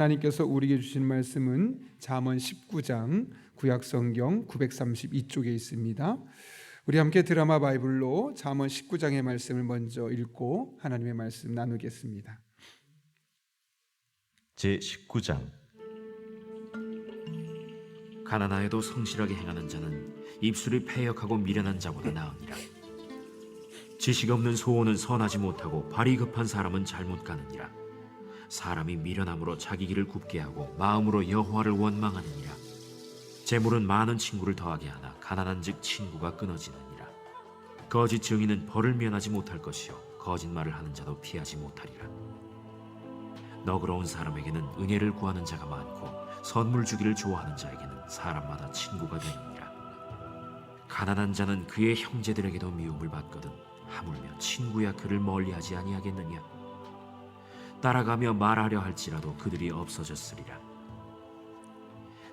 하나님께서 우리에게 주신 말씀은 잠언 19장 구약성경 932쪽에 있습니다. 우리 함께 드라마 바이블로 잠언 19장의 말씀을 먼저 읽고 하나님의 말씀 나누겠습니다. 제19장. 가난하여도 성실하게 행하는 자는 입술이 패역하고 미련한 자보다 나으니라. 지식 없는 소원은 선하지 못하고 발이 급한 사람은 잘못 가느니라. 사람이 미련함으로 자기 길을 굽게 하고 마음으로 여호와를 원망하느니라. 재물은 많은 친구를 더하게 하나 가난한즉 친구가 끊어지느니라. 거짓 증인은 벌을 면하지 못할 것이요 거짓말을 하는 자도 피하지 못하리라. 너그러운 사람에게는 은혜를 구하는 자가 많고 선물 주기를 좋아하는 자에게는 사람마다 친구가 되느니라. 가난한 자는 그의 형제들에게도 미움을 받거든 하물며 친구야 그를 멀리하지 아니하겠느냐. 따라가며 말하려 할지라도 그들이 없어졌으리라.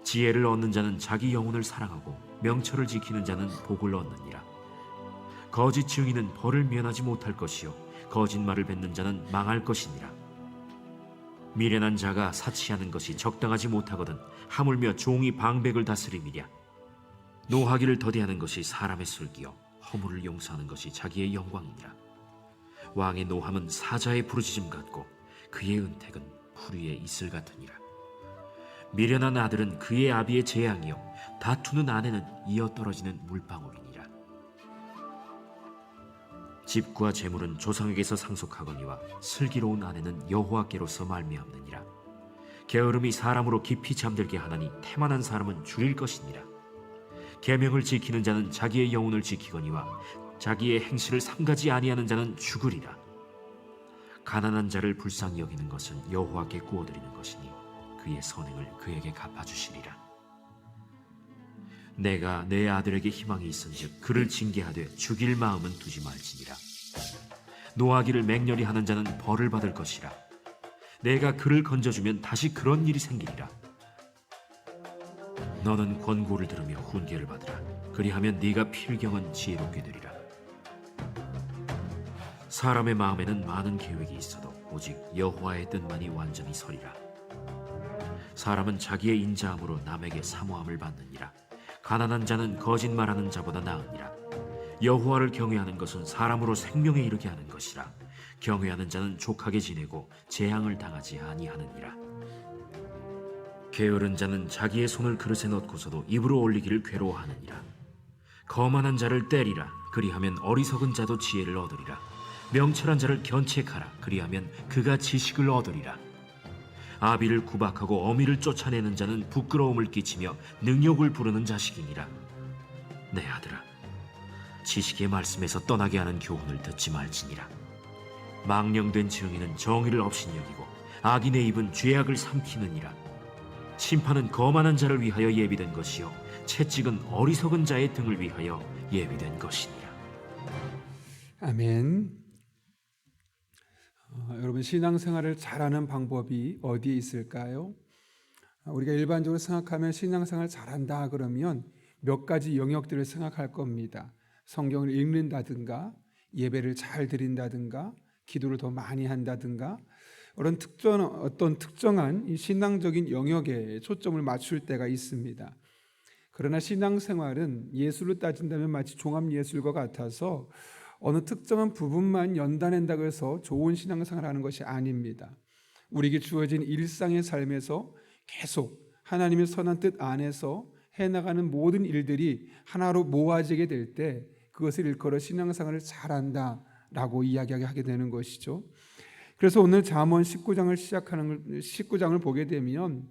지혜를 얻는 자는 자기 영혼을 사랑하고 명철을 지키는 자는 복을 얻느니라. 거짓 증인은 벌을 면하지 못할 것이요 거짓말을 뱉는 자는 망할 것이니라. 미련한 자가 사치하는 것이 적당하지 못하거든 하물며 종이 방백을 다스림이랴. 노하기를 더디하는 것이 사람의 슬기요 허물을 용서하는 것이 자기의 영광이니라. 왕의 노함은 사자의 부르짖음 같고 그의 은택은 풀 위에 이슬 같으니라. 미련한 아들은 그의 아비의 재앙이요 다투는 아내는 이어 떨어지는 물방울이니라. 집과 재물은 조상에게서 상속하거니와 슬기로운 아내는 여호와께로서 말미암느니라. 게으름이 사람으로 깊이 잠들게 하나니 태만한 사람은 줄일 것이니라. 계명을 지키는 자는 자기의 영혼을 지키거니와 자기의 행실을 삼가지 아니하는 자는 죽으리라. 가난한 자를 불쌍히 여기는 것은 여호와께 구워드리는 것이니 그의 선행을 그에게 갚아주시리라. 내가 내 아들에게 희망이 있은즉 그를 징계하되 죽일 마음은 두지 말지니라. 노하기를 맹렬히 하는 자는 벌을 받을 것이라. 내가 그를 건져주면 다시 그런 일이 생기리라. 너는 권고를 들으며 훈계를 받으라. 그리하면 네가 필경은 지혜롭게 되리라. 사람의 마음에는 많은 계획이 있어도 오직 여호와의 뜻만이 완전히 서리라. 사람은 자기의 인자함으로 남에게 사모함을 받느니라. 가난한 자는 거짓말하는 자보다 나으니라. 여호와를 경외하는 것은 사람으로 생명에 이르게 하는 것이라. 경외하는 자는 족하게 지내고 재앙을 당하지 아니하느니라. 게으른 자는 자기의 손을 그릇에 넣고서도 입으로 올리기를 괴로워하느니라. 거만한 자를 때리라. 그리하면 어리석은 자도 지혜를 얻으리라. 명철한 자를 견책하라. 그리하면 그가 지식을 얻으리라. 아비를 구박하고 어미를 쫓아내는 자는 부끄러움을 끼치며 능욕을 부르는 자식이니라. 내 아들아, 지식의 말씀에서 떠나게 하는 교훈을 듣지 말지니라. 망령된 증인은 정의를 업신여기고 악인의 입은 죄악을 삼키느니라. 심판은 거만한 자를 위하여 예비된 것이요 채찍은 어리석은 자의 등을 위하여 예비된 것이니라. 아멘. 여러분, 신앙생활을 잘하는 방법이 어디에 있을까요? 우리가 일반적으로 생각하면 신앙생활 잘한다 그러면 몇 가지 영역들을 생각할 겁니다. 성경을 읽는다든가 예배를 잘 드린다든가 기도를 더 많이 한다든가 그런 어떤 특정한 이 신앙적인 영역에 초점을 맞출 때가 있습니다. 그러나 신앙생활은 예술로 따진다면 마치 종합예술과 같아서 어느 특정한 부분만 연단한다고 해서 좋은 신앙생활을 하는 것이 아닙니다. 우리에게 주어진 일상의 삶에서 계속 하나님의 선한 뜻 안에서 해나가는 모든 일들이 하나로 모아지게 될 때 그것을 일컬어 신앙생활을 잘한다라고 이야기하게 되는 것이죠. 그래서 오늘 잠언 19장을 보게 되면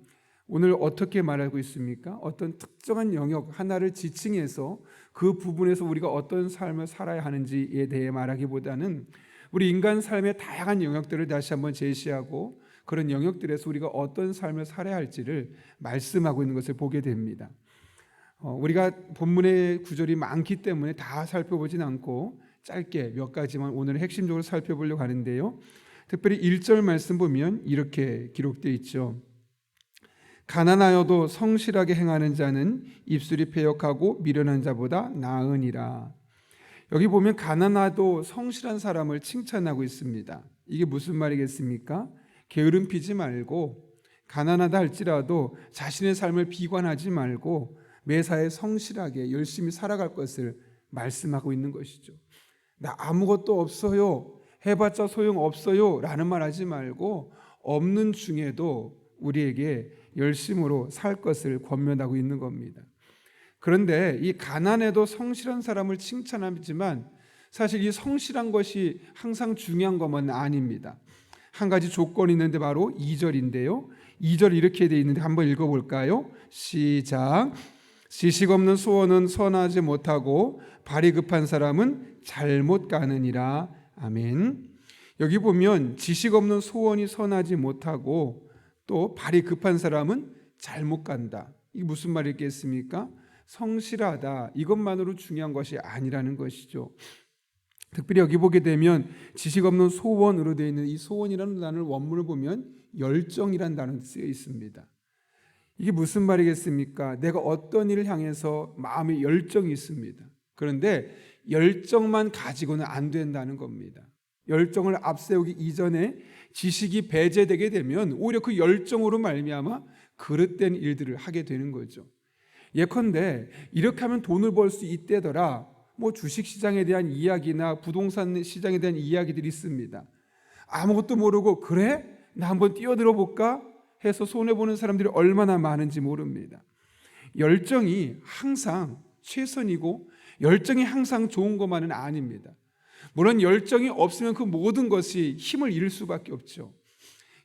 오늘 어떻게 말하고 있습니까? 어떤 특정한 영역 하나를 지칭해서 그 부분에서 우리가 어떤 삶을 살아야 하는지에 대해 말하기보다는 우리 인간 삶의 다양한 영역들을 다시 한번 제시하고 그런 영역들에서 우리가 어떤 삶을 살아야 할지를 말씀하고 있는 것을 보게 됩니다. 우리가 본문의 구절이 많기 때문에 다 살펴보진 않고 짧게 몇 가지만 오늘 핵심적으로 살펴보려고 하는데요. 특별히 1절 말씀 보면 이렇게 기록되어 있죠. 가난하여도 성실하게 행하는 자는 입술이 패역하고 미련한 자보다 나으니라. 여기 보면 가난하도 성실한 사람을 칭찬하고 있습니다. 이게 무슨 말이겠습니까? 게으름 피지 말고 가난하다 할지라도 자신의 삶을 비관하지 말고 매사에 성실하게 열심히 살아갈 것을 말씀하고 있는 것이죠. 나 아무것도 없어요, 해봤자 소용없어요 라는 말 하지 말고 없는 중에도 우리에게 열심으로 살 것을 권면하고 있는 겁니다. 그런데 이 가난해도 성실한 사람을 칭찬하지만 사실 이 성실한 것이 항상 중요한 것은 아닙니다. 한 가지 조건이 있는데 바로 2절인데요. 2절 이렇게 되어 있는데 한번 읽어볼까요? 시작. 지식 없는 소원은 선하지 못하고 발이 급한 사람은 잘못 가느니라. 아멘. 여기 보면 지식 없는 소원이 선하지 못하고 또 발이 급한 사람은 잘못 간다. 이게 무슨 말이겠습니까? 성실하다 이것만으로 중요한 것이 아니라는 것이죠. 특별히 여기 보게 되면 지식 없는 소원으로 되어 있는 이 소원이라는 단어를 원문을 보면 열정이라는 단어가 쓰여 있습니다. 이게 무슨 말이겠습니까? 내가 어떤 일을 향해서 마음의 열정이 있습니다. 그런데 열정만 가지고는 안 된다는 겁니다. 열정을 앞세우기 이전에 지식이 배제되게 되면 오히려 그 열정으로 말미암아 그릇된 일들을 하게 되는 거죠. 예컨대 이렇게 하면 돈을 벌 수 있대더라. 주식시장에 대한 이야기나 부동산 시장에 대한 이야기들이 있습니다. 아무것도 모르고 그래? 나 한번 뛰어들어 볼까? 해서 손해보는 사람들이 얼마나 많은지 모릅니다. 열정이 항상 최선이고 열정이 항상 좋은 것만은 아닙니다. 물론 열정이 없으면 그 모든 것이 힘을 잃을 수밖에 없죠.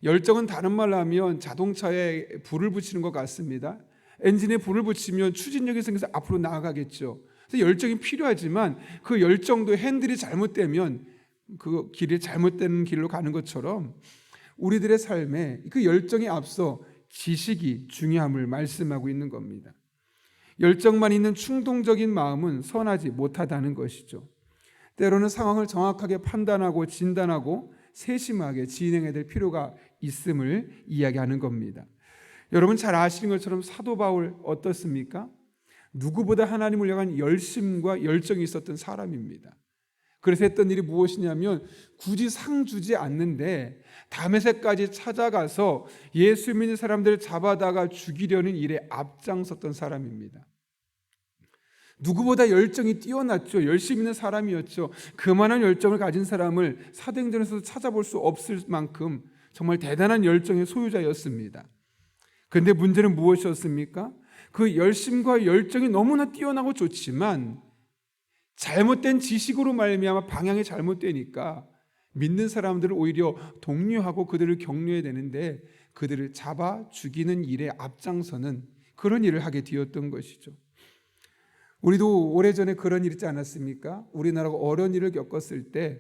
열정은 다른 말로 하면 자동차에 불을 붙이는 것 같습니다. 엔진에 불을 붙이면 추진력이 생겨서 앞으로 나아가겠죠. 그래서 열정이 필요하지만 그 열정도 핸들이 잘못되면 그 길이 잘못된 길로 가는 것처럼 우리들의 삶에 그 열정에 앞서 지식이 중요함을 말씀하고 있는 겁니다. 열정만 있는 충동적인 마음은 선하지 못하다는 것이죠. 때로는 상황을 정확하게 판단하고 진단하고 세심하게 진행해야 될 필요가 있음을 이야기하는 겁니다. 여러분 잘 아시는 것처럼 사도 바울 어떻습니까? 누구보다 하나님을 향한 열심과 열정이 있었던 사람입니다. 그래서 했던 일이 무엇이냐면 굳이 상 주지 않는데 다메섹까지 찾아가서 예수 믿는 사람들을 잡아다가 죽이려는 일에 앞장섰던 사람입니다. 누구보다 열정이 뛰어났죠. 열심 있는 사람이었죠. 그만한 열정을 가진 사람을 사도행전에서도 찾아볼 수 없을 만큼 정말 대단한 열정의 소유자였습니다. 그런데 문제는 무엇이었습니까? 그 열심과 열정이 너무나 뛰어나고 좋지만 잘못된 지식으로 말미암아 방향이 잘못되니까 믿는 사람들을 오히려 독려하고 그들을 격려해야 되는데 그들을 잡아 죽이는 일에 앞장서는 그런 일을 하게 되었던 것이죠. 우리도 오래전에 그런 일 있지 않았습니까? 우리나라가 어려운 일을 겪었을 때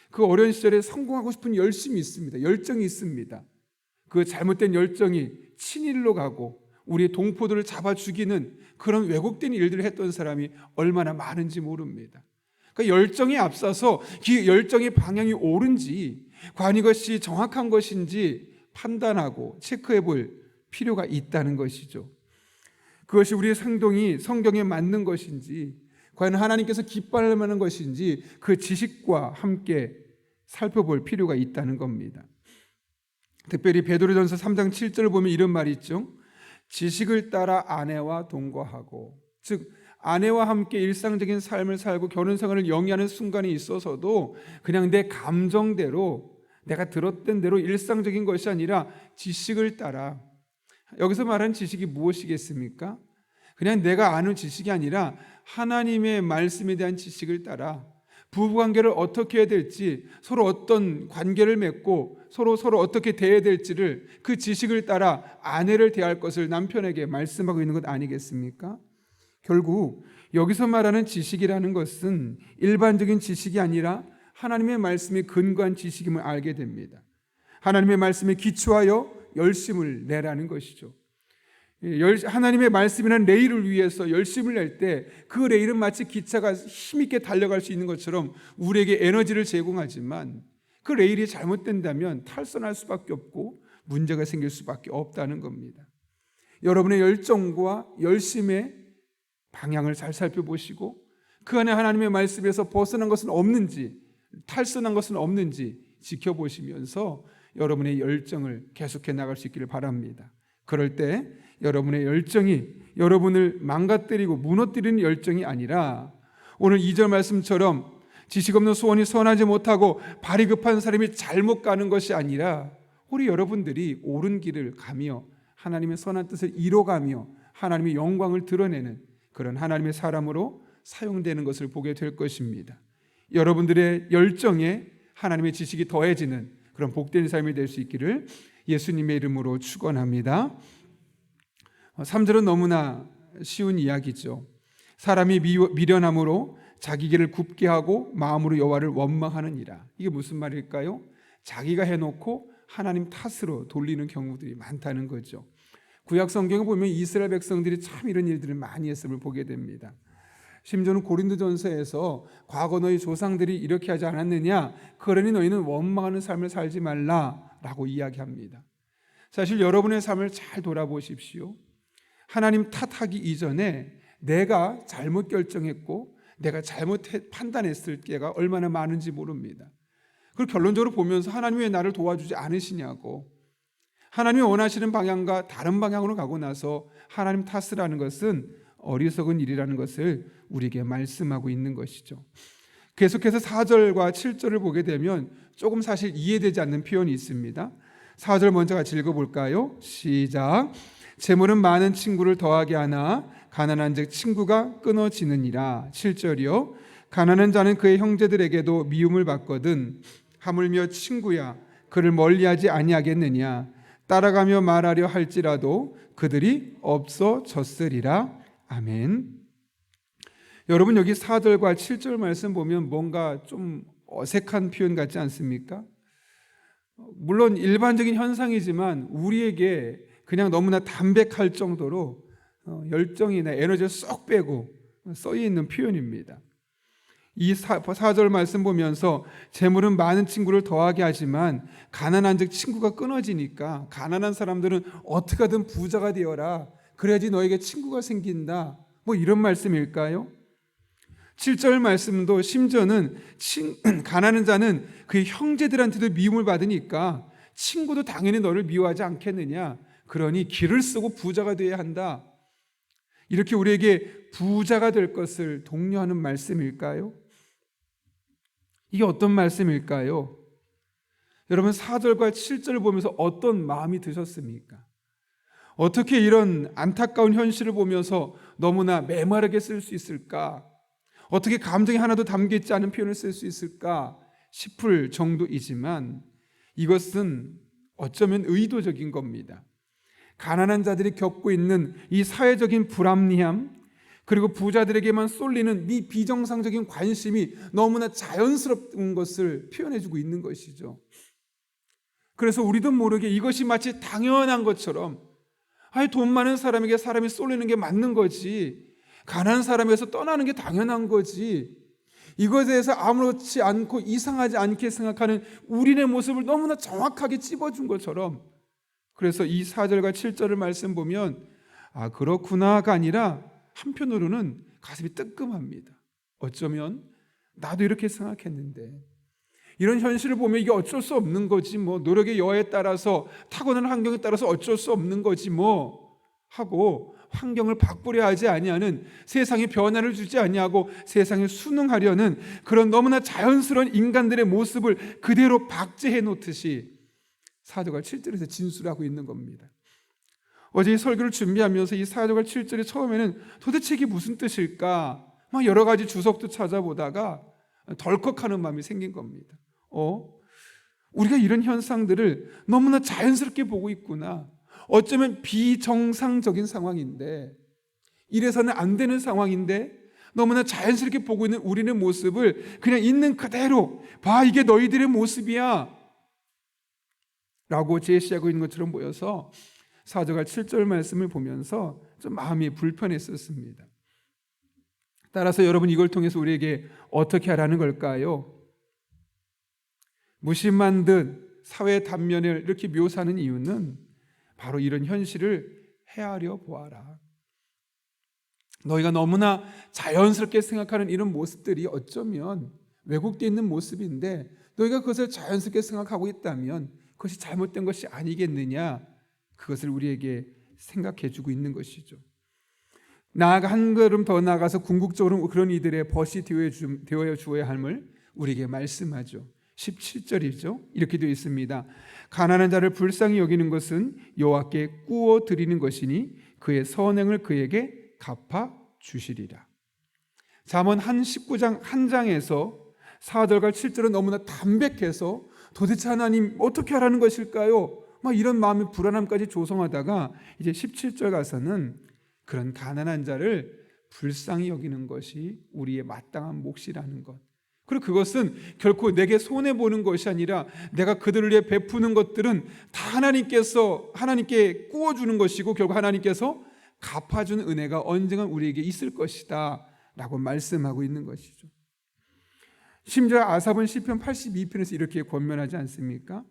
그 어려운 시절에 성공하고 싶은 열심이 있습니다. 열정이 있습니다. 그 잘못된 열정이 친일로 가고 우리의 동포들을 잡아 죽이는 그런 왜곡된 일들을 했던 사람이 얼마나 많은지 모릅니다. 그러니까 열정에 앞서서 그 열정의 방향이 옳은지 과연 이것이 정확한 것인지 판단하고 체크해 볼 필요가 있다는 것이죠. 그것이 우리의 행동이 성경에 맞는 것인지 과연 하나님께서 기뻐할 만한 것인지 그 지식과 함께 살펴볼 필요가 있다는 겁니다. 특별히 베드로전서 3장 7절을 보면 이런 말이 있죠. 지식을 따라 아내와 동거하고, 즉 아내와 함께 일상적인 삶을 살고 결혼 생활을 영위하는 순간이 있어서도 그냥 내 감정대로 내가 들었던 대로 일상적인 것이 아니라 지식을 따라, 여기서 말하는 지식이 무엇이겠습니까? 그냥 내가 아는 지식이 아니라 하나님의 말씀에 대한 지식을 따라 부부관계를 어떻게 해야 될지, 서로 어떤 관계를 맺고 서로 어떻게 대해야 될지를 그 지식을 따라 아내를 대할 것을 남편에게 말씀하고 있는 것 아니겠습니까? 결국 여기서 말하는 지식이라는 것은 일반적인 지식이 아니라 하나님의 말씀에 근거한 지식임을 알게 됩니다. 하나님의 말씀에 기초하여 열심을 내라는 것이죠. 하나님의 말씀이라는 레일을 위해서 열심을 낼 때 그 레일은 마치 기차가 힘있게 달려갈 수 있는 것처럼 우리에게 에너지를 제공하지만 그 레일이 잘못된다면 탈선할 수밖에 없고 문제가 생길 수밖에 없다는 겁니다. 여러분의 열정과 열심의 방향을 잘 살펴보시고 그 안에 하나님의 말씀에서 벗어난 것은 없는지, 탈선한 것은 없는지 지켜보시면서 여러분의 열정을 계속해 나갈 수 있기를 바랍니다. 그럴 때 여러분의 열정이 여러분을 망가뜨리고 무너뜨리는 열정이 아니라 오늘 2절 말씀처럼 지식 없는 소원이 선하지 못하고 발이 급한 사람이 잘못 가는 것이 아니라 우리 여러분들이 옳은 길을 가며 하나님의 선한 뜻을 이뤄가며 하나님의 영광을 드러내는 그런 하나님의 사람으로 사용되는 것을 보게 될 것입니다. 여러분들의 열정에 하나님의 지식이 더해지는 그런 복된 삶이 될 수 있기를 예수님의 이름으로 축원합니다. 3절은 너무나 쉬운 이야기죠. 사람이 미련함으로 자기 길을 굽게 하고 마음으로 여호와를 원망하느니라. 이게 무슨 말일까요? 자기가 해놓고 하나님 탓으로 돌리는 경우들이 많다는 거죠. 구약 성경을 보면 이스라엘 백성들이 참 이런 일들을 많이 했음을 보게 됩니다. 심지어는 고린도전서에서 과거 너희 조상들이 이렇게 하지 않았느냐, 그러니 너희는 원망하는 삶을 살지 말라라고 이야기합니다. 사실 여러분의 삶을 잘 돌아보십시오. 하나님 탓하기 이전에 내가 잘못 결정했고 내가 잘못 판단했을 때가 얼마나 많은지 모릅니다. 그리고 결론적으로 보면서 하나님이 왜 나를 도와주지 않으시냐고, 하나님이 원하시는 방향과 다른 방향으로 가고 나서 하나님 탓을 하는 것은 어리석은 일이라는 것을 우리에게 말씀하고 있는 것이죠. 계속해서 4절과 7절을 보게 되면 조금 사실 이해되지 않는 표현이 있습니다. 4절 먼저 같이 읽어볼까요? 시작. 재물은 많은 친구를 더하게 하나 가난한 즉 친구가 끊어지느니라. 7절이요. 가난한 자는 그의 형제들에게도 미움을 받거든 하물며 친구야 그를 멀리하지 아니하겠느냐. 따라가며 말하려 할지라도 그들이 없어졌으리라. 아멘. 여러분, 여기 4절과 7절 말씀 보면 뭔가 좀 어색한 표현 같지 않습니까? 물론 일반적인 현상이지만 우리에게 그냥 너무나 담백할 정도로 열정이나 에너지를 쏙 빼고 써있는 있는 표현입니다. 이 4절 말씀 보면서 재물은 많은 친구를 더하게 하지만 가난한 즉 친구가 끊어지니까 가난한 사람들은 어떻게 하든 부자가 되어라, 그래야지 너에게 친구가 생긴다, 뭐 이런 말씀일까요? 7절 말씀도 심지어는 가난한 자는 그의 형제들한테도 미움을 받으니까 친구도 당연히 너를 미워하지 않겠느냐, 그러니 길을 쓰고 부자가 되어야 한다, 이렇게 우리에게 부자가 될 것을 독려하는 말씀일까요? 이게 어떤 말씀일까요? 여러분, 4절과 7절을 보면서 어떤 마음이 드셨습니까? 어떻게 이런 안타까운 현실을 보면서 너무나 메마르게 쓸 수 있을까? 어떻게 감정이 하나도 담겨있지 않은 표현을 쓸 수 있을까 싶을 정도이지만 이것은 어쩌면 의도적인 겁니다. 가난한 자들이 겪고 있는 이 사회적인 불합리함, 그리고 부자들에게만 쏠리는 이 비정상적인 관심이 너무나 자연스러운 것을 표현해주고 있는 것이죠. 그래서 우리도 모르게 이것이 마치 당연한 것처럼, 돈 많은 사람에게 사람이 쏠리는 게 맞는 거지, 가난한 사람에게서 떠나는 게 당연한 거지, 이것에 대해서 아무렇지 않고 이상하지 않게 생각하는 우리의 모습을 너무나 정확하게 찝어준 것처럼, 그래서 이 4절과 7절을 말씀 보면 그렇구나가 아니라 한편으로는 가슴이 뜨끔합니다. 어쩌면 나도 이렇게 생각했는데, 이런 현실을 보면 이게 어쩔 수 없는 거지 뭐, 노력의 여하에 따라서 타고난 환경에 따라서 어쩔 수 없는 거지 뭐 하고 환경을 바꾸려 하지 아니하는, 세상에 변화를 주지 아니하고 세상에 순응하려는 그런 너무나 자연스러운 인간들의 모습을 그대로 박제해 놓듯이 4절과 7절에서 진술하고 있는 겁니다. 어제 이 설교를 준비하면서 이 4절과 7절이 처음에는 도대체 이게 무슨 뜻일까 막 여러 가지 주석도 찾아보다가 덜컥하는 마음이 생긴 겁니다. 우리가 이런 현상들을 너무나 자연스럽게 보고 있구나. 어쩌면 비정상적인 상황인데, 이래서는 안 되는 상황인데 너무나 자연스럽게 보고 있는 우리의 모습을 그냥 있는 그대로 봐, 이게 너희들의 모습이야 라고 제시하고 있는 것처럼 보여서 4절과 7절 말씀을 보면서 좀 마음이 불편했었습니다. 따라서 여러분, 이걸 통해서 우리에게 어떻게 하라는 걸까요? 무심한 듯 사회 단면을 이렇게 묘사하는 이유는 바로 이런 현실을 헤아려 보아라. 너희가 너무나 자연스럽게 생각하는 이런 모습들이 어쩌면 왜곡되어 있는 모습인데, 너희가 그것을 자연스럽게 생각하고 있다면 그것이 잘못된 것이 아니겠느냐, 그것을 우리에게 생각해 주고 있는 것이죠. 나아가 한 걸음 더 나아가서 궁극적으로 그런 이들의 벗이 되어 주어야 함을 우리에게 말씀하죠. 17절이죠. 이렇게 되어 있습니다. 가난한 자를 불쌍히 여기는 것은 여호와께 꾸어 드리는 것이니 그의 선행을 그에게 갚아 주시리라. 잠언 한 19장 한 장에서 4절과 7절은 너무나 담백해서 도대체 하나님 어떻게 하라는 것일까요? 막 이런 마음의 불안함까지 조성하다가 이제 17절 가서는 그런 가난한 자를 불쌍히 여기는 것이 우리의 마땅한 몫이라는 것. 그리고 그것은 결코 내게 손해보는 것이 아니라 내가 그들을 위해 베푸는 것들은 다 하나님께 꾸어주는 것이고 결국 하나님께서 갚아주는 은혜가 언젠가 우리에게 있을 것이다 라고 말씀하고 있는 것이죠. 심지어 아삽은 시편 82편에서 이렇게 권면하지 않습니까?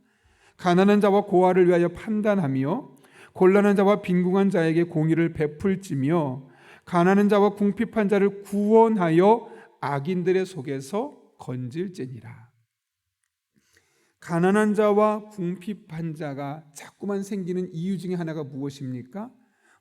가난한 자와 고아를 위하여 판단하며 곤란한 자와 빈궁한 자에게 공의를 베풀지며 가난한 자와 궁핍한 자를 구원하여 악인들의 속에서 건질지니라. 가난한 자와 궁핍한 자가 자꾸만 생기는 이유 중에 하나가 무엇입니까?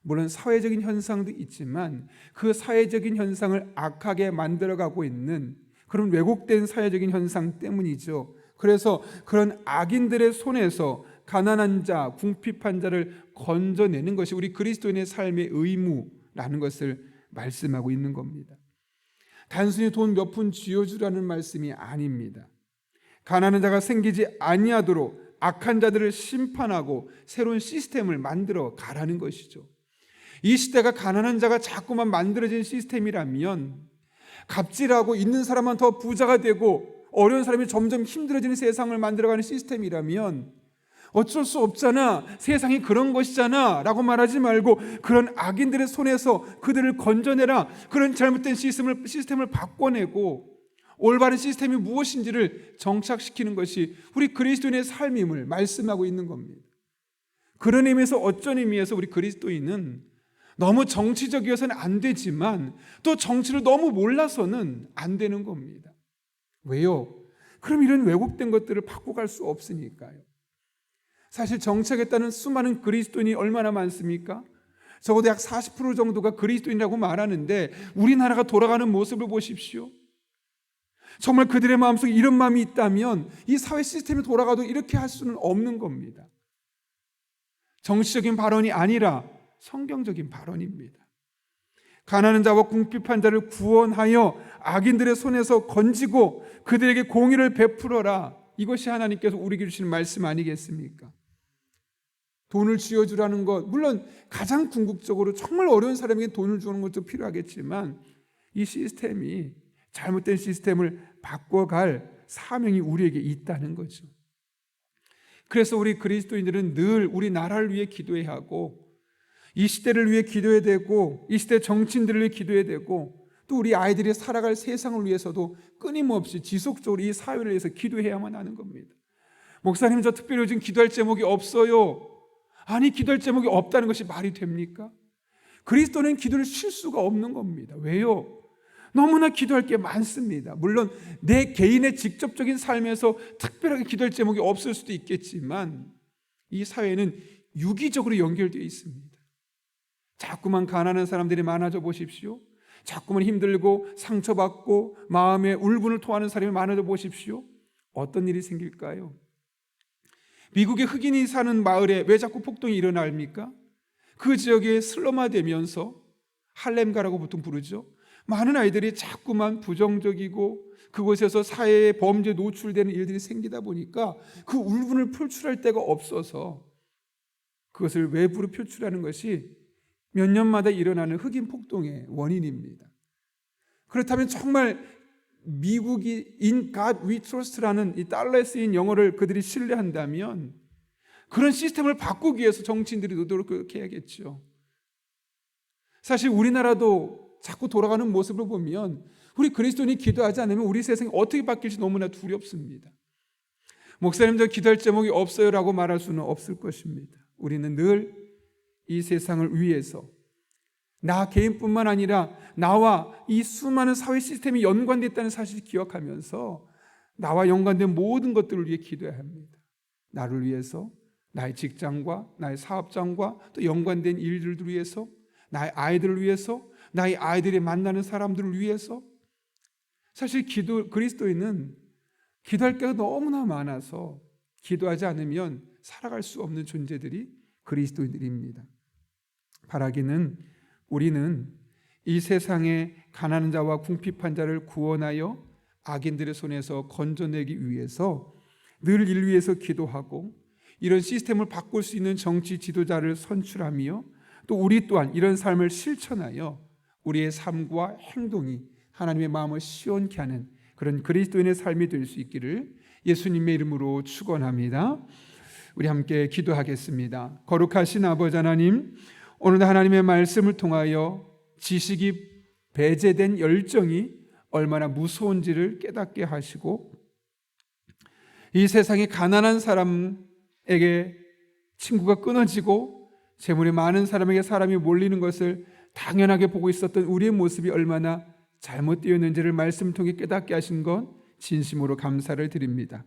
물론 사회적인 현상도 있지만 그 사회적인 현상을 악하게 만들어가고 있는 그런 왜곡된 사회적인 현상 때문이죠. 그래서 그런 악인들의 손에서 가난한 자, 궁핍한 자를 건져내는 것이 우리 그리스도인의 삶의 의무라는 것을 말씀하고 있는 겁니다. 단순히 돈 몇 푼 쥐어주라는 말씀이 아닙니다. 가난한 자가 생기지 아니하도록 악한 자들을 심판하고 새로운 시스템을 만들어 가라는 것이죠. 이 시대가 가난한 자가 자꾸만 만들어진 시스템이라면 갑질하고 있는 사람만 더 부자가 되고 어려운 사람이 점점 힘들어지는 세상을 만들어가는 시스템이라면 어쩔 수 없잖아, 세상이 그런 것이잖아 라고 말하지 말고 그런 악인들의 손에서 그들을 건져내라. 그런 잘못된 시스템을 바꿔내고 올바른 시스템이 무엇인지를 정착시키는 것이 우리 그리스도인의 삶임을 말씀하고 있는 겁니다. 그런 의미에서 어쩐 의미에서 우리 그리스도인은 너무 정치적이어서는 안 되지만 또 정치를 너무 몰라서는 안 되는 겁니다. 왜요? 그럼 이런 왜곡된 것들을 바꿔갈 수 없으니까요. 사실 정치하겠다는 수많은 그리스도인이 얼마나 많습니까? 적어도 약 40% 정도가 그리스도인이라고 말하는데 우리나라가 돌아가는 모습을 보십시오. 정말 그들의 마음속에 이런 마음이 있다면 이 사회 시스템이 돌아가도 이렇게 할 수는 없는 겁니다. 정치적인 발언이 아니라 성경적인 발언입니다. 가난한 자와 궁핍한 자를 구원하여 악인들의 손에서 건지고 그들에게 공의를 베풀어라. 이것이 하나님께서 우리에게 주시는 말씀 아니겠습니까? 돈을 쥐어주라는 것, 물론 가장 궁극적으로 정말 어려운 사람에게 돈을 주는 것도 필요하겠지만 이 시스템이 잘못된 시스템을 바꿔갈 사명이 우리에게 있다는 거죠. 그래서 우리 그리스도인들은 늘 우리 나라를 위해 기도해야 하고 이 시대를 위해 기도해야 되고 이 시대 정치인들을 위해 기도해야 되고 또 우리 아이들이 살아갈 세상을 위해서도 끊임없이 지속적으로 이 사회를 위해서 기도해야만 하는 겁니다. 목사님, 저 특별히 요즘 기도할 제목이 없어요. 아니, 기도할 제목이 없다는 것이 말이 됩니까? 그리스도는 기도를 쉴 수가 없는 겁니다. 왜요? 너무나 기도할 게 많습니다. 물론 내 개인의 직접적인 삶에서 특별하게 기도할 제목이 없을 수도 있겠지만 이 사회는 유기적으로 연결되어 있습니다. 자꾸만 가난한 사람들이 많아져 보십시오. 자꾸만 힘들고 상처받고 마음에 울분을 토하는 사람이 많아져 보십시오. 어떤 일이 생길까요? 미국의 흑인이 사는 마을에 왜 자꾸 폭동이 일어납니까? 그 지역에 슬럼화되면서 할렘가라고 보통 부르죠. 많은 아이들이 자꾸만 부정적이고 그곳에서 사회의 범죄에 노출되는 일들이 생기다 보니까 그 울분을 표출할 데가 없어서 그것을 외부로 표출하는 것이 몇 년마다 일어나는 흑인 폭동의 원인입니다. 그렇다면 정말 미국이 In God We Trust라는 이 달러에 쓰인 영어를 그들이 신뢰한다면 그런 시스템을 바꾸기 위해서 정치인들이 노력을 해야겠죠. 사실 우리나라도 자꾸 돌아가는 모습을 보면 우리 그리스도인이 기도하지 않으면 우리 세상이 어떻게 바뀔지 너무나 두렵습니다. 목사님, 저 기도할 제목이 없어요 라고 말할 수는 없을 것입니다. 우리는 늘 이 세상을 위해서 나 개인뿐만 아니라 나와 이 수많은 사회 시스템이 연관되어 있다는 사실을 기억하면서 나와 연관된 모든 것들을 위해 기도해야 합니다. 나를 위해서, 나의 직장과 나의 사업장과 또 연관된 일들을 위해서, 나의 아이들을 위해서, 나의 아이들이 만나는 사람들을 위해서. 사실 그리스도인은 기도할 때가 너무나 많아서 기도하지 않으면 살아갈 수 없는 존재들이 그리스도인들입니다. 바라기는 우리는 이 세상의 가난한 자와 궁핍한 자를 구원하여 악인들의 손에서 건져내기 위해서 늘 이를 위해서 기도하고, 이런 시스템을 바꿀 수 있는 정치 지도자를 선출하며, 또 우리 또한 이런 삶을 실천하여 우리의 삶과 행동이 하나님의 마음을 시원케 하는 그런 그리스도인의 삶이 될 수 있기를 예수님의 이름으로 축원합니다. 우리 함께 기도하겠습니다. 거룩하신 아버지 하나님, 오늘도 하나님의 말씀을 통하여 지식이 배제된 열정이 얼마나 무서운지를 깨닫게 하시고, 이 세상에 가난한 사람에게 친구가 끊어지고 재물이 많은 사람에게 사람이 몰리는 것을 당연하게 보고 있었던 우리의 모습이 얼마나 잘못되었는지를 말씀 통해 깨닫게 하신 것 진심으로 감사를 드립니다.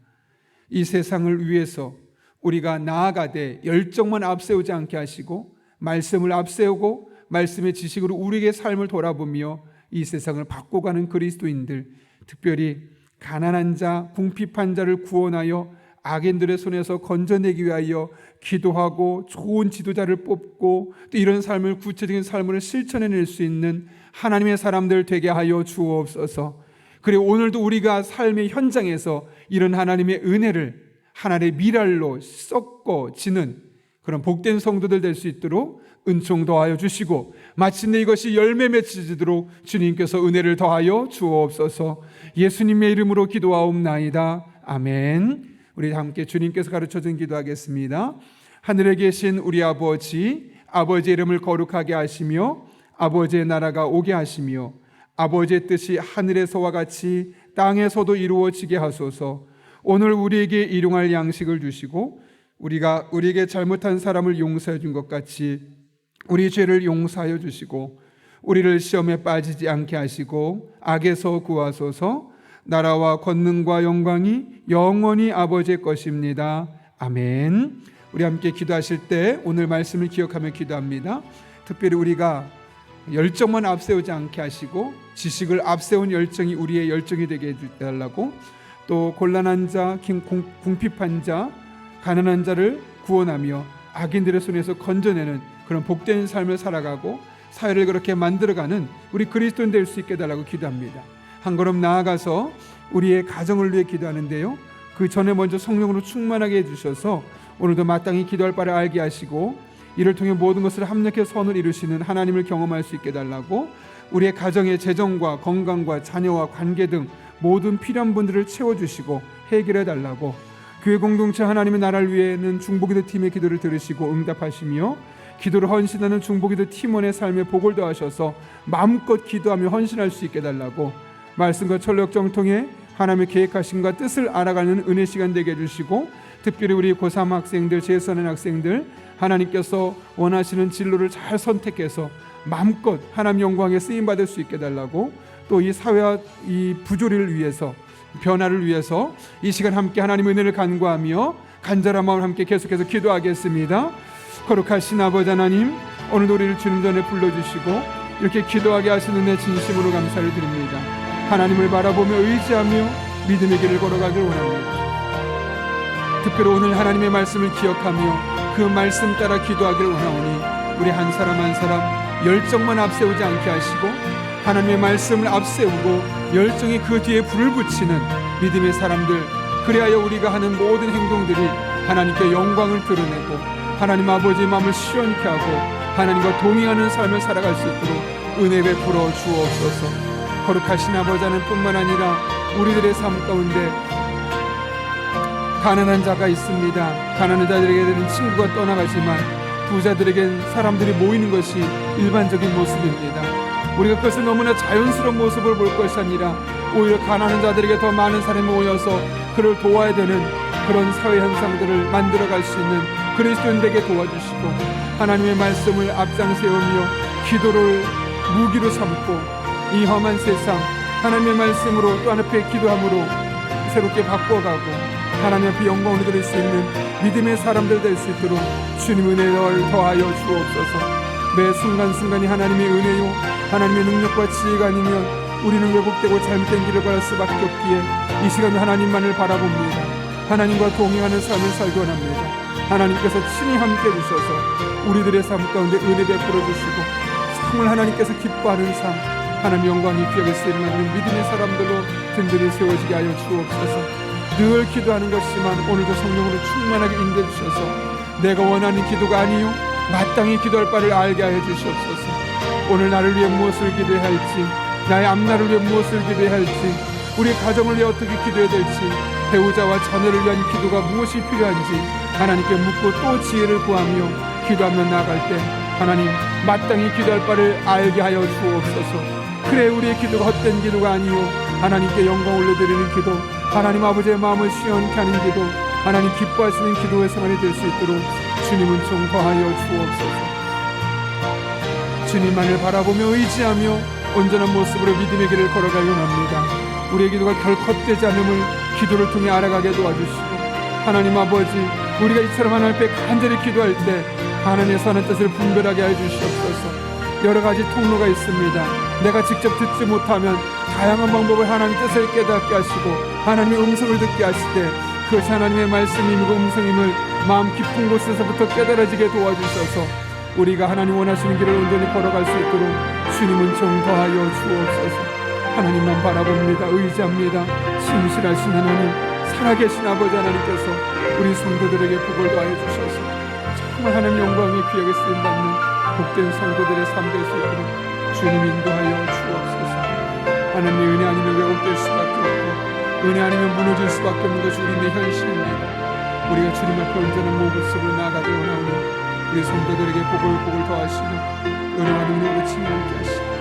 이 세상을 위해서 우리가 나아가되 열정만 앞세우지 않게 하시고, 말씀을 앞세우고 말씀의 지식으로 우리에게 삶을 돌아보며 이 세상을 바꿔가는 그리스도인들, 특별히 가난한 자, 궁핍한 자를 구원하여 악인들의 손에서 건져내기 위하여 기도하고 좋은 지도자를 뽑고, 또 이런 삶을, 구체적인 삶을 실천해낼 수 있는 하나님의 사람들 되게 하여 주옵소서. 그리고 오늘도 우리가 삶의 현장에서 이런 하나님의 은혜를 하나님의 미랄로 섞어지는 그런 복된 성도들 될 수 있도록 은총 더하여 주시고, 마침내 이것이 열매 맺히도록 주님께서 은혜를 더하여 주옵소서. 예수님의 이름으로 기도하옵나이다. 아멘. 우리 함께 주님께서 가르쳐준 기도하겠습니다. 하늘에 계신 우리 아버지, 아버지의 이름을 거룩하게 하시며 아버지의 나라가 오게 하시며 아버지의 뜻이 하늘에서와 같이 땅에서도 이루어지게 하소서. 오늘 우리에게 일용할 양식을 주시고, 우리가 우리에게 잘못한 사람을 용서해 준 것 같이 우리 죄를 용서하여 주시고, 우리를 시험에 빠지지 않게 하시고 악에서 구하소서. 나라와 권능과 영광이 영원히 아버지의 것입니다. 아멘. 우리 함께 기도하실 때 오늘 말씀을 기억하며 기도합니다. 특별히 우리가 열정만 앞세우지 않게 하시고 지식을 앞세운 열정이 우리의 열정이 되게 해달라고, 또 곤란한 자, 궁핍한 자, 가난한 자를 구원하며 악인들의 손에서 건져내는 그런 복된 삶을 살아가고 사회를 그렇게 만들어가는 우리 그리스도인 될 수 있게 해달라고 기도합니다. 한 걸음 나아가서 우리의 가정을 위해 기도하는데요, 그 전에 먼저 성령으로 충만하게 해주셔서 오늘도 마땅히 기도할 바를 알게 하시고, 이를 통해 모든 것을 합력해 선을 이루시는 하나님을 경험할 수 있게 해달라고, 우리의 가정의 재정과 건강과 자녀와 관계 등 모든 필요한 분들을 채워주시고 해결해 달라고, 교회 공동체 하나님의 나라를 위해는 중보기도 팀의 기도를 들으시고 응답하시며, 기도를 헌신하는 중보기도 팀원의 삶에 복을 더하셔서 마음껏 기도하며 헌신할 수 있게 해달라고, 말씀과 철력정 통해 하나님의 계획하심과 뜻을 알아가는 은혜 시간 되게 해주시고, 특별히 우리 고3 학생들, 재수하는 학생들, 하나님께서 원하시는 진로를 잘 선택해서 마음껏 하나님 영광에 쓰임받을 수 있게 해달라고, 또 이 사회와 이 부조리를 위해서, 변화를 위해서 이 시간 함께 하나님의 은혜를 간구하며 간절한 마음을 함께 계속해서 기도하겠습니다. 거룩하신 아버지 하나님, 오늘도 우리를 주님 전에 불러주시고 이렇게 기도하게 하시는 은혜 진심으로 감사를 드립니다. 하나님을 바라보며 의지하며 믿음의 길을 걸어가길 원합니다. 특별히 오늘 하나님의 말씀을 기억하며 그 말씀 따라 기도하길 원하오니, 우리 한 사람 한 사람 열정만 앞세우지 않게 하시고 하나님의 말씀을 앞세우고 열정이 그 뒤에 불을 붙이는 믿음의 사람들, 그래야 우리가 하는 모든 행동들이 하나님께 영광을 드러내고 하나님 아버지의 마음을 시원케 하고 하나님과 동행하는 삶을 살아갈 수 있도록 은혜 베풀어 주옵소서. 거룩하신 아버지 하나님 뿐만 아니라 우리들의 삶 가운데 가난한 자가 있습니다. 가난한 자들에게는 친구가 떠나가지만 부자들에겐 사람들이 모이는 것이 일반적인 모습입니다. 우리가 그것을 너무나 자연스러운 모습을 볼 것이 아니라 오히려 가난한 자들에게 더 많은 사람이 모여서 그를 도와야 되는 그런 사회 현상들을 만들어갈 수 있는 그리스도인에게 도와주시고, 하나님의 말씀을 앞장 세우며 기도를 무기로 삼고 이 험한 세상 하나님의 말씀으로 또 하나님께 기도함으로 새롭게 바꿔가고, 하나님 앞에 영광을 드릴 수 있는 믿음의 사람들 될 수 있도록 주님 은혜를 더하여 주옵소서. 매 순간순간이 하나님의 은혜요 하나님의 능력과 지혜가 아니면 우리는 왜곡되고 잘못된 길을 걸을 수밖에 없기에 이 시간 하나님만을 바라봅니다. 하나님과 동행하는 삶을 살기 원합니다. 하나님께서 친히 함께 해주셔서 우리들의 삶 가운데 은혜 베풀어 주시고 정말 하나님께서 기뻐하는 삶, 하나님 영광이 귀하게 쓰임받는 믿음의 사람들로 든든히 세워지게 하여 주옵소서. 늘 기도하는 것이지만 오늘도 성령으로 충만하게 인도해 주셔서 내가 원하는 기도가 아니요 마땅히 기도할 바를 알게 하여 주시옵소서. 오늘 나를 위해 무엇을 기도해야 할지, 나의 앞날을 위해 무엇을 기도해야 할지, 우리 가정을 위해 어떻게 기도해야 될지, 배우자와 자녀를 위한 기도가 무엇이 필요한지 하나님께 묻고 또 지혜를 구하며 기도하며 나아갈 때 하나님 마땅히 기도할 바를 알게 하여 주옵소서. 그래 우리의 기도가 헛된 기도가 아니요 하나님께 영광 올려드리는 기도, 하나님 아버지의 마음을 시원케 하는 기도, 하나님 기뻐하시는 기도의 생활이 될 수 있도록 주님은 좀 더하여 주옵소서. 주님만을 바라보며 의지하며 온전한 모습으로 믿음의 길을 걸어가기 원합니다. 우리의 기도가 결코 헛되지 않음을 기도를 통해 알아가게 도와주시고 하나님 아버지 우리가 이처럼 하나님 앞에 간절히 기도할 때 하나님의 선한 뜻을 분별하게 해주시옵소서. 여러 가지 통로가 있습니다. 내가 직접 듣지 못하면 다양한 방법을 하나님 뜻을 깨닫게 하시고 하나님의 음성을 듣게 하실 때 그것이 하나님의 말씀임이고 음성임을 마음 깊은 곳에서부터 깨달아지게 도와주셔서 우리가 하나님 원하시는 길을 온전히 걸어갈 수 있도록 주님은 좀 더하여 주옵소서. 하나님만 바라봅니다. 의지합니다. 신실하신 하나님, 살아계신 아버지 하나님께서 우리 성도들에게 복을 더하여 주셔서 정말 하나님 영광이 귀하게 쓰임받는 복된 성도들의 삶 될 수 있도록 주님 인도하여 주옵소서. 하나님의 은혜 아니면 왜곡될 수밖에 없고 은혜 아니면 무너질 수밖에 없는 것이 우리의 현실입니다. 우리가 주님 앞에 온전한 모습으로 나아가기 원하오니 우리 성도들에게 복을 더하시고 은혜와 능력으로 친히 함께 하시고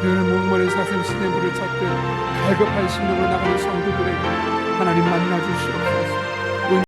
늘 목마른 사슴 시냇물을 찾듯 갈급한 심령으로 나가는 성도들에게 하나님 만나 주시옵소서.